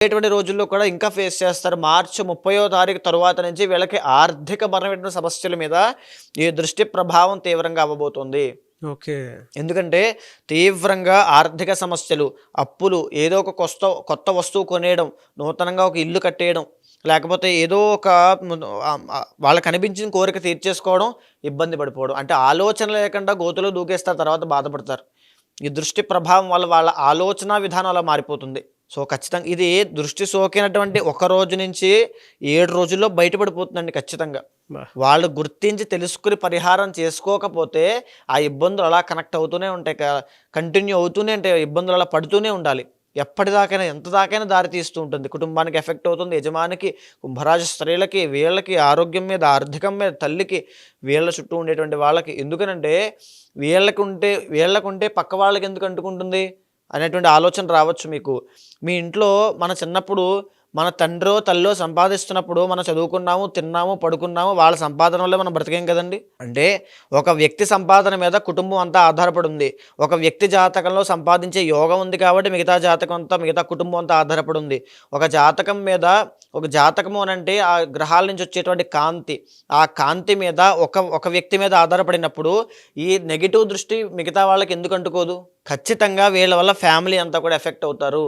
వచ్చేటువంటి రోజుల్లో కూడా ఇంకా ఫేస్ చేస్తారు. మార్చి 30వ తారీఖు తరువాత నుంచి వీళ్ళకి ఆర్థికపరమైన సమస్యల మీద ఈ దృష్టి ప్రభావం తీవ్రంగా అవ్వబోతుంది. ఓకే. ఎందుకంటే తీవ్రంగా ఆర్థిక సమస్యలు, అప్పులు, ఏదో ఒక కొత్త వస్తువు కొనేయడం, నూతనంగా ఒక ఇల్లు కట్టేయడం, లేకపోతే ఏదో ఒక వాళ్ళకి అనిపించిన కోరిక తీర్చేసుకోవడం, ఇబ్బంది పడిపోవడం. అంటే ఆలోచన లేకుండా గోతులో దూకేస్తారు, తర్వాత బాధపడతారు. ఈ దృష్టి ప్రభావం వల్ల వాళ్ళ ఆలోచన విధానం అలా మారిపోతుంది. సో, ఖచ్చితంగా ఇది దృష్టి సోకినటువంటి ఒక రోజు నుంచి 7 రోజుల్లో బయటపడిపోతుందండి ఖచ్చితంగా. బా! వాళ్ళు గుర్తించి తెలుసుకుని పరిహారం చేసుకోకపోతే ఆ ఇబ్బందులు అలా కనెక్ట్ అవుతూనే ఉంటాయి. కంటిన్యూ అవుతూనే ఉంటాయి. ఇబ్బందులు అలా పడుతూనే ఉండాలి. ఎప్పటిదాకైనా ఎంత దాకైనా దారి తీస్తూ ఉంటుంది. కుటుంబానికి ఎఫెక్ట్ అవుతుంది. యజమానికి, కుంభరాశి స్త్రీలకి, వీళ్ళకి ఆరోగ్యం మీద, ఆర్థికం మీద, తల్లికి, వీళ్ళ చుట్టూ ఉండేటువంటి వాళ్ళకి. ఎందుకనంటే వీళ్ళకుంటే పక్క వాళ్ళకి ఎందుకు అంటుకుంటుంది అనేటువంటి ఆలోచన రావచ్చు మీకు. మీ ఇంట్లో మన చిన్నప్పుడు మన తండ్రో తల్లో సంపాదిస్తున్నప్పుడు మనం చదువుకున్నాము, తిన్నాము, పడుకున్నాము, వాళ్ళ సంపాదన వల్లే మనం బ్రతికేం కదండి. అంటే ఒక వ్యక్తి సంపాదన మీద కుటుంబం అంతా ఆధారపడి ఉంది. ఒక వ్యక్తి జాతకంలో సంపాదించే యోగం ఉంది కాబట్టి మిగతా జాతకం అంతా, మిగతా కుటుంబం అంతా ఆధారపడి ఉంది. ఒక జాతకం మీద, ఒక జాతకము అనంటే ఆ గ్రహాల నుంచి వచ్చేటువంటి కాంతి, ఆ కాంతి మీద ఒక వ్యక్తి మీద ఆధారపడినప్పుడు ఈ నెగిటివ్ దృష్టి మిగతా వాళ్ళకి ఎందుకు అంటుకోదు? ఖచ్చితంగా వీళ్ళ వల్ల ఫ్యామిలీ అంతా కూడా ఎఫెక్ట్ అవుతారు.